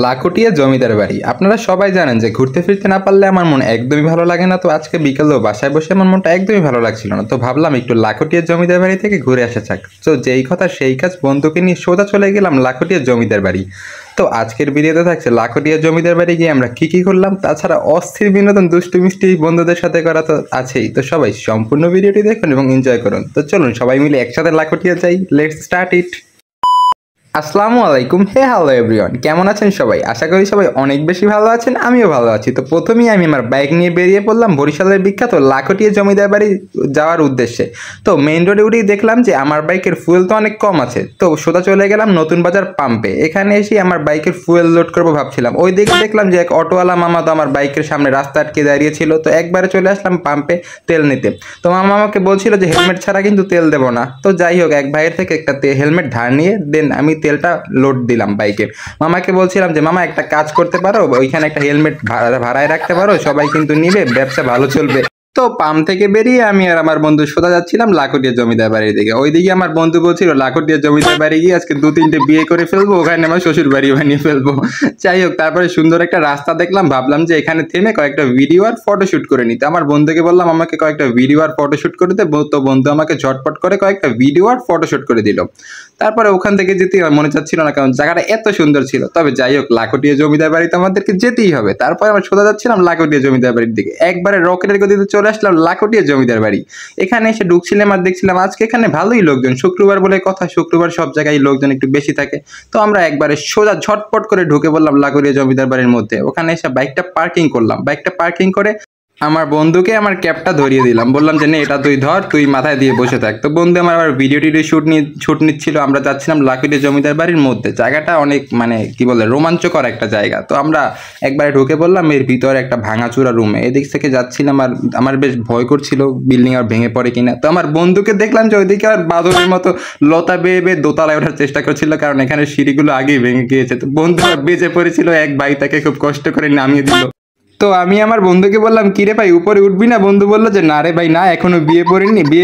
লাখুটিয়া জমিদার বাড়ি। আপনারা সবাই জানেন যে ঘুরতে ফিরতে না পারলে আমার মন একদমই ভালো লাগে না। তো আজকে বিকেলেও বাসায় বসে আমার মনটা একদমই ভালো লাগছিল না। তো ভাবলাম একটু লাখুটিয়া জমিদার বাড়ি থেকে ঘুরে আসা যাক। তো যেই কথা সেই কাজ, বন্ধুকে নিয়ে সোজা চলে গেলাম লাখুটিয়া জমিদার বাড়ি। তো আজকের ভিডিওতে থাকছে লাখুটিয়া জমিদার বাড়ি গিয়ে আমরা কি করলাম, তাছাড়া অস্থির বিনোদন, দুষ্টু মিষ্টি বন্ধুদের সাথে করা তো আছেই। তো সবাই সম্পূর্ণ ভিডিওটি দেখুন এবং এনজয় করুন। তো চলুন সবাই মিলে একসাথে লাখুটিয়া যাই। Let's start it. আসসালামু আলাইকুম। হ্যালো এভরিওয়ান, কেমন আছেন সবাই? আশা করি সবাই অনেক বেশি ভালো আছেন, আমিও ভালো আছি। তো প্রথমেই আমি আমার বাইক নিয়ে বেরিয়ে পড়লাম বরিশালের বিখ্যাত লাখুটিয়া জমিদার বাড়ি যাওয়ার উদ্দেশ্যে। তো মেইন রোডে উঠেই দেখলাম যে আমার বাইকের ফুয়েল তো অনেক কম আছে। তো সোজা চলে গেলাম নতুন বাজার পাম্পে। এখানে এসে আমার বাইকের ফুয়েল লোড করবো ভাবছিলাম, ওই দিকে দেখলাম যে এক অটোওয়ালা মামা তো আমার বাইকের সামনে রাস্তা আটকে দাঁড়িয়ে ছিল। তো একবারে চলে আসলাম পাম্পে তেল নিতে। তো মামা আমাকে বলছিল যে হেলমেট ছাড়া কিন্তু তেল দেবো না। তো যাই হোক, এক ভাইয়ের থেকে একটা হেলমেট ধার নিয়ে দেন আমি তেলটা লোড দিলাম বাইকে। মামাকে বলছিলাম যে মামা একটা কাজ করতে পারো, ওইখানে একটা হেলমেট ভাড়ায় রাখতে পারো, সবাই কিন্তু নিবে, ব্যবসা ভালো চলবে। তো পাম্প থেকে বেরিয়ে আমি আর আমার বন্ধু সোজা যাচ্ছিলাম লাখুটিয়া জমিদার বাড়ির দিকে। ওইদিকে আমার বন্ধু বলছিল লাখুটিয়া জমিদার বাড়ি গিয়ে আজকে 2-3টে বিয়ে করে ফেলবো, ওখানে আমার শ্বশুর বাড়ি বানিয়ে ফেলবো। যাই হোক, তারপরে সুন্দর একটা রাস্তা দেখলাম, ভাবলাম যে এখানে থেমে কয়েকটা ভিডিও আর ফটোশুট করে নিতে। আমার বন্ধুকে বললাম আমাকে কয়েকটা ভিডিও আর ফটোশুট করে দে। তো বন্ধু আমাকে ঝটপট করে কয়েকটা ভিডিও আর ফটোশুট করে দিল। তারপরে ওখান থেকে যেতে মনে চাচ্ছিল না, কারণ জায়গাটা এত সুন্দর ছিল। তবে যাই হোক, লাখুটিয়া জমিদার বাড়িতে আমাদেরকে যেতেই হবে। তারপরে আমরা সোজা যাচ্ছিলাম লাখুটিয়া জমিদার বাড়ির দিকে। একবারে রকেটের গতিতে চলে আসলাম লাখুটিয়া জমিদার বাড়ি। এখানে এসে ঢুকছিলাম আর দেখছিলাম আজকে এখানে ভালোই লোকজন, শুক্রবার বলে কথা, শুক্রবার সব জায়গায় লোকজন একটু বেশি থাকে। তো আমরা একবারে সোজা ঝটপট করে ঢুকে পড়লাম লাখুটিয়া জমিদার বাড়ির মধ্যে। ওখানে এসে বাইকটা পার্কিং করলাম। বাইকটা পার্কিং করে আমার বন্ধুকে আমার ক্যাপটা ধরিয়ে দিলাম, বললাম যে নে এটা তুই ধর, তুই মাথায় দিয়ে বসে থাক। তো বন্ধু আমার আবার ভিডিও শুট নিচ্ছিল। আমরা যাচ্ছিলাম লাখুটিয়া জমিদার বাড়ির মধ্যে। জায়গাটা অনেক কি বলে রোমাঞ্চকর একটা জায়গা। তো আমরা একবারে ঢুকে পড়লাম এর ভিতরে একটা ভাঙাচুরা রুমে। এদিক থেকে যাচ্ছিলাম আর আমার বেশ ভয় করছিল বিল্ডিং আর ভেঙে পড়ে কিনা। তো আমার বন্ধুকে দেখলাম যে ওইদিকে আর বাদরের মতো লতা বেয়ে বেয়ে দোতলায় ওঠার চেষ্টা করছিল, কারণ এখানে সিঁড়িগুলো আগেই ভেঙে গিয়েছে। তো বন্ধু বেঁচে পড়েছিল, এক ভাই তাকে খুব কষ্ট করে নামিয়ে দিল। তো আমি আমার বন্ধুকে বললাম কিরে ভাই উপরে উঠবি না? বন্ধু বললো যে না রে ভাই না, এখনো বিয়ে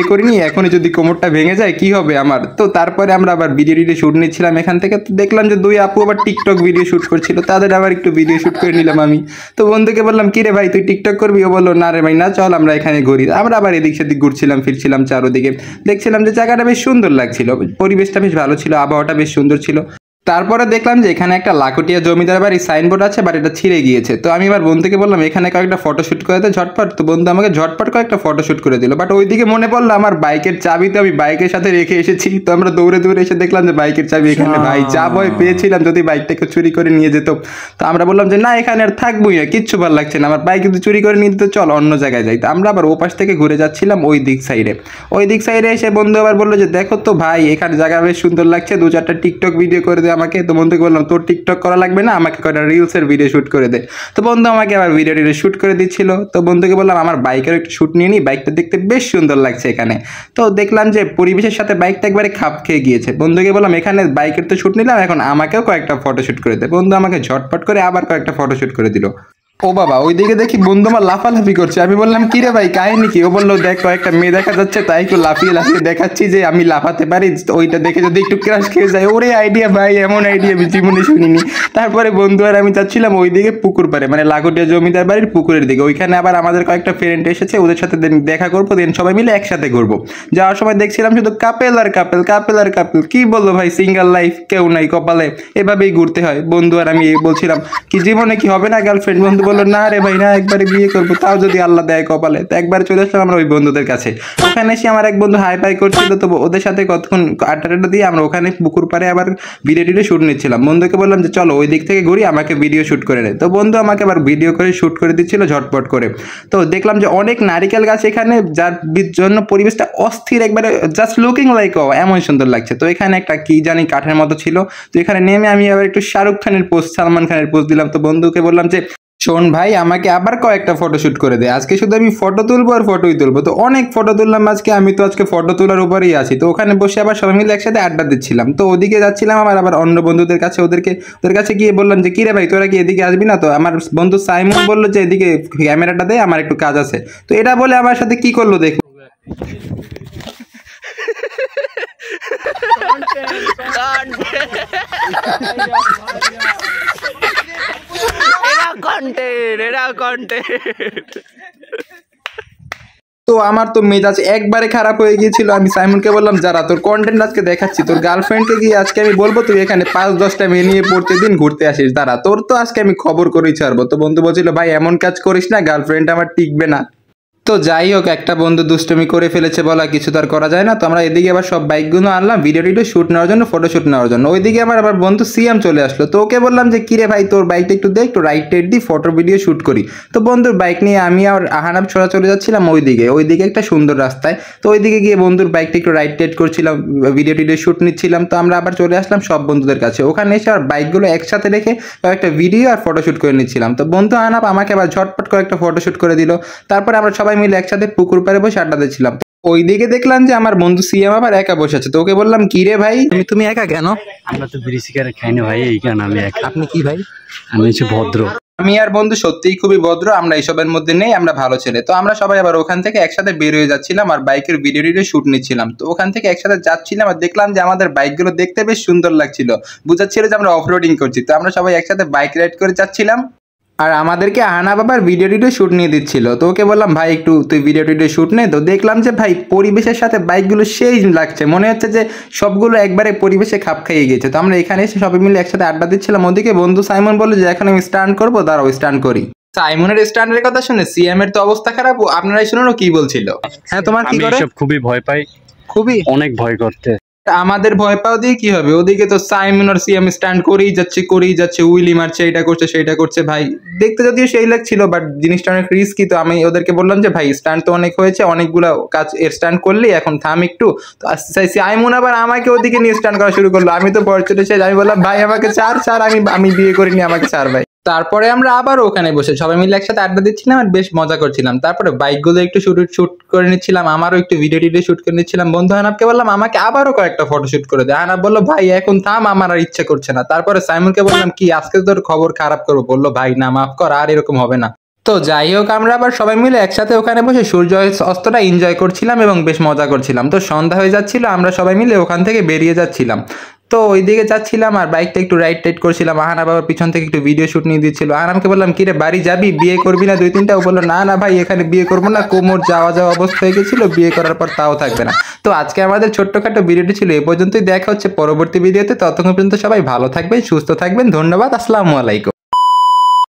করিনি, এখনো যদি কোমরটা ভেঙে যায় কি হবে আমার। তো তারপরে আমরা আবার ভিডিও শুট নিচ্ছিলাম এখান থেকে। তো দেখলাম যে দুই আপু আবার টিকটক ভিডিও শুট করছিল, তাদের আবার একটু ভিডিও শুট করে নিলাম আমি। তো বন্ধুকে বললাম কিরে ভাই তুই টিকটক করবি? ও বললো না রে ভাই না, চল আমরা এখানে ঘুরি। আমরা আবার এদিক সেদিক ঘুরছিলাম ফিরছিলাম চারোদিকে, দেখছিলাম যে জায়গাটা বেশ সুন্দর লাগছিল, পরিবেশটা বেশ ভালো ছিল, আবহাওয়াটা বেশ সুন্দর ছিল। তারপরে দেখলাম যে এখানে একটা লাখুটিয়া জমিদার বাড়ি সাইনবোর্ড আছে, বাট এটা ছিঁড়ে গিয়েছে। তো আমি আমার বন্ধুকে বললাম এখানে কয়েকটা ফটোশুট করে দে ঝটপট। তো বন্ধু আমাকে ঝটপট কয়েকটা ফটোশুট করে দিল। বাট ওইদিকে মনে পড়লো আমার বাইকের চাবি তো আমি বাইকের সাথে রেখে এসেছি। তো আমরা দৌড়ে এসে দেখলাম যে বাইকের চাবি এখানে। ভাই যা ভয় পেয়েছিলাম যদি বাইকটাকে চুরি করে নিয়ে যেত। তো আমরা বললাম যে না এখানে আর থাকবোই না, কিচ্ছু ভালো লাগছে না, আমার বাইক যদি চুরি করে নিয়ে যেত, চল অন্য জায়গায় যাই। তো আমরা আবার ওপাশ থেকে ঘুরে যাচ্ছিলাম ওই দিক সাইডে এসে বন্ধু আবার বললো যে দেখো তো ভাই এখানে জায়গা বেশ সুন্দর লাগছে, 2-4টা টিকটক ভিডিও করে দে আমাকে। তো বন্ধুকে বললাম তোর টিকটক করা লাগবে না, আমাকে কয়টা রিলসের ভিডিও শুট করে দে। তো বন্ধু আমাকে আবার ভিডিও শুট করে দিচ্ছিল। তো বন্ধুকে বললাম আমার বাইকের একটু শুট নিয়ে নিই, বাইকটা দেখতে বেশ সুন্দর লাগছে এখানে। তো দেখলাম যে পরিবেশের সাথে বাইকটা একবারে খাপ খেয়ে গিয়েছে। বন্ধুকে বললাম এখানে বাইকের তো শুট নিলাম, এখন আমাকেও কয়েকটা ফটো শুট করে দে। বন্ধু আমাকে ঝটপট করে আবার কয়েকটা ফটো শুট করে দিল। ও বাবা, ওইদিকে দেখি বন্ধু আমার লাফালাফি করছে। আমি বললাম কি রে ভাই কাহিনী কি? ও বললো দেখ কয়েকটা মেয়ে দেখা যাচ্ছে, তাই একটু লাফিয়ে দেখাচ্ছি যে আমি লাফাতে পারি, ওইটা দেখে যদি একটু ক্রাশ খেয়ে যায়। ওরে আইডিয়া ভাই, এমন আইডিয়া আমি জীবনে শুনিনি। তারপরে বন্ধু আর আমি যাচ্ছিলাম ওইদিকে পুকুর পাড়ে, মানে লাখুটিয়া জমিদার বাড়ির পুকুরের দিকে। ওইখানে আবার আমাদের কয়েকটা ফ্রেন্ড এসেছে, ওদের সাথে দেখা করবো, দেন সবাই মিলে একসাথে ঘুরবো। যাওয়ার সময় দেখছিলাম শুধু কাপেল আর কাপেল। কি বলবো ভাই, সিঙ্গেল লাইফ, কেউ নাই কপালে, এভাবেই ঘুরতে হয়। বন্ধু আর আমি বলছিলাম কি জীবনে কি হবে না গার্লফ্রেন্ড? বন্ধু বললো না রে ভাই না, একবারে বিয়ে করবো, তাও যদি আল্লাহ দেয় কপালে। তো একবার চলে আসলাম আমরা ওই বন্ধুদের কাছে। ওখানে এসে আমার এক বন্ধু হাই ফাই করছিল, তো ওদের সাথে কতক্ষণ আড্ডা দিয়ে আমরা ওখানে পুকুর পাড়ে আবার ভিডিও শুট নিচ্ছিলাম। বন্ধুকে বললাম যে চলো ওই দিক থেকে ঘুরি, আমাকে ভিডিও শুট করে নেয়। তো বন্ধু আমাকে আবার ভিডিও করে শুট করে দিচ্ছিল ঝটপট করে। তো দেখলাম যে অনেক নারিকেল গাছ এখানে, যার জন্য পরিবেশটা অস্থির, একবারে জাস্ট লুকিং লাইক এমন সুন্দর লাগছে। তো এখানে একটা কি জানি কাঠের মতো ছিল। তো এখানে নেমে আমি আবার একটু শাহরুখ খানের পোস্ট, সালমান খানের পোস্ট দিলাম। তো বন্ধুকে বললাম যে শোন ভাই আমাকে আবার কয়েকটা ফটো শুট করে দে, আজকে শুধু আমি ফটো তুলবো আর ফটোই তুলবো। তো অনেক ফটো তুললাম আজকে, আমি তো আজকে ফটো তোলার উপরেই আছি। তো ওখানে বসে আবার সবাই মিলে একসাথে আড্ডা দিচ্ছিলাম। তো ওদিকে যাচ্ছিলাম আবার অন্য বন্ধুদের কাছে, ওদের কাছে গিয়ে বললাম যে কিরে ভাই তোরা কি এদিকে আসবি না? তো আমার বন্ধু সাইমন বললো যে এদিকে ক্যামেরাটা দে, আমার একটু কাজ আছে। তো এটা বলে আমার সাথে কি করলো দেখো। কন্টেন্ট, এটা কন্টেন্ট। তো আমার তো মেজাজ একবারে খারাপ হয়ে গিয়েছিল। আমি সাইমনকে বললাম, যারা তোর কন্টেন্ট আজকে দেখাচ্ছি, তোর গার্লফ্রেন্ডকে গিয়ে আজকে আমি বলবো তুই এখানে 5-10টা মেয়ে নিয়ে প্রতিদিন ঘুরতে আসিস, দাঁড়া তোর তো আজকে আমি খবর করেই ছাড়বো। তো বন্ধু বলছিল, ভাই এমন কাজ করিস না, গার্লফ্রেন্ড আমার টিকবে না। তো যাই হোক, একটা বন্ধু দুষ্টমি করে ফেলেছে বলা, কিছু তো আর করা যায় না। তো আমরা এদিকে আবার সব বাইকগুলো আনলাম ভিডিও টিডিও শ্যুট নেওয়ার জন্য, ফটো শ্যুট নেওয়ার জন্য। ওইদিকে আবার বন্ধু সিএম চলে আসলো। তো ওকে বললাম যে, কিরে ভাই তোর বাইকটা একটু দে, একটু রাইট টাইট দিই, ফটো ভিডিও শ্যুট করি। তো বন্ধুর বাইক নিয়ে আমি আর আহানাব ছোড়া চলে যাচ্ছিলাম ওইদিকে একটা সুন্দর রাস্তায়। তো ওইদিকে গিয়ে বন্ধুর বাইকটা একটু রাইট টাইট করছিলাম, ভিডিও টিডিও শ্যুট নিচ্ছিলাম। তো আমরা আবার চলে আসলাম সব বন্ধুদের কাছে। ওখানে এসে আর বাইকগুলো একসাথে রেখে একটা ভিডিও আর ফটো শ্যুট করে নিচ্ছিলাম। তো বন্ধু আহানাব আমাকে আবার ঝটপট করে একটা ফটো শ্যুট করে দিল। তারপরে আমরা সবাই মিলে একসাথে পুকুর পাড়ে বসে আড্ডা দিচ্ছিলাম। ওইদিকে দেখলাম যে আমার বন্ধু সিএম আবার একা বসে আছে। তো ওকে বললাম, কি রে ভাই তুমি একা কেন? আমরা তো বিড়ি সিগারেট খাই না ভাই, এই কারণে আমি একা। আপনি কি ভাই? আমি হচ্ছে ভদ্র। আমি আর বন্ধু সত্যিই খুবই ভদ্র, আমরা এইসবের মধ্যে নেই, আমরা ভালো ছেলে। তো আমরা সবাই আবার ওখান থেকে একসাথে বের হয়ে যাচ্ছিলাম আর বাইকের ভিডিও টিডিও শুট নিচ্ছিলাম। তো ওখান থেকে একসাথে যাচ্ছিলাম আর দেখলাম যে আমাদের বাইকগুলো দেখতে বেশ সুন্দর লাগছিল, বুঝাচ্ছিল যে আমরা অফরোডিং করছি। তো আমরা সবাই একসাথে বাইক রাইড করে যাচ্ছিলাম আর আমাদেরকে আহানা বাবার ভিডিও টিডিও শুট নিয়ে দিচ্ছিল। তো ওকে বললাম, ভাই একটু তুই ভিডিও টিডিও শুট নে। তো দেখলাম যে ভাই পরিবেশের সাথে বাইকগুলো সেই লাগছে, মনে হচ্ছে যে সবগুলো একবারে পরিবেশে খাপ খাইয়ে গেছে। তো আমরা এখানে এসে সবাই মিলে একসাথে আড্ডা দিচ্ছিলাম। ওদিকে বন্ধু সাইমন বলল যে এখন আমি স্টান্ট করবো, দাঁড়াও স্টান্ট করি। সাইমনের স্টান্টের কথা শুনে সিএম এর তো অবস্থা খারাপ। আপনারাই শুনুন কি বলছিল। হ্যাঁ, তোমার কি করে? আমি সব খুবই ভয় পাই, খুবই অনেক ভয় করতে। আমাদের ভয় পাও দিয়ে কি হবে? ওদিকে তো সাইমন আর সিএম স্ট্যান্ড করেই যাচ্ছে, উইলি মারছে, এটা করছে সেটা করছে। ভাই দেখতে যদিও সেই লাগছিল, বাট জিনিসটা অনেক রিস্কি। তো আমি ওদেরকে বললাম যে ভাই স্ট্যান্ড তো অনেক হয়েছে, অনেকগুলো কাজ এর স্ট্যান্ড করলি, এখন থাম একটু। তো সাইমন আবার আমাকে ওদিকে নিয়ে স্ট্যান্ড করা শুরু করলো। আমি তো ভয় চলে এসে আমি বললাম, ভাই আমাকে ছাড়, আমি বিয়ে করিনি, আমাকে ছাড় ভাই। তারপরে আমরা আবার ওখানে বসে সবাই মিলে একসাথে আড্ডা দিচ্ছিলাম আর বেশ মজা করছিলাম। তারপরে বাইকগুলো একটু শুট করে নিচ্ছিলাম, আমারও একটু ভিডিও টিডিও শুট করে নিচ্ছিলাম। বন্ধু আনাবকে বললাম আমাকে আবারও কয়েকটা ফটো শুট করে দেয়। আনাব বললো, ভাই এখন থাম, আমার আর ইচ্ছে করছে না। তারপরে সাইমনকে বললাম, কি আজকে তোর খবর খারাপ করবো? বললো, ভাই না, মাফ কর, আর এরকম হবে না। তো যাই হোক, আমরা আবার সবাই মিলে একসাথে ওখানে বসে সূর্য অস্তটা এনজয় করছিলাম এবং বেশ মজা করছিলাম। তো সন্ধ্যা হয়ে যাচ্ছিল, আমরা সবাই মিলে ওখান থেকে বেরিয়ে যাচ্ছিলাম। তো ওইদিকে যাচ্ছিলাম আর বাইকটা একটু রাইড টাইড করছিলাম। আহানা বাবার পিছন থেকে একটু ভিডিও শুট নিয়ে দিচ্ছিল। আহানামকে বললাম, কিরে বাড়ি যাবি, বিয়ে করবি না 2-3টা? ও বললো, না না ভাই এখানে বিয়ে করবো না, কোমর যাওয়া অবস্থা হয়ে গেছিল, বিয়ে করার পর তাও থাকবে না। তো আজকে আমাদের ছোট্টখাটো ভিডিওটি ছিল এ পর্যন্তই। দেখা হচ্ছে পরবর্তী ভিডিওতে। ততক্ষণ পর্যন্ত সবাই ভালো থাকবেন, সুস্থ থাকবেন। ধন্যবাদ, আসসালামু আলাইকুম।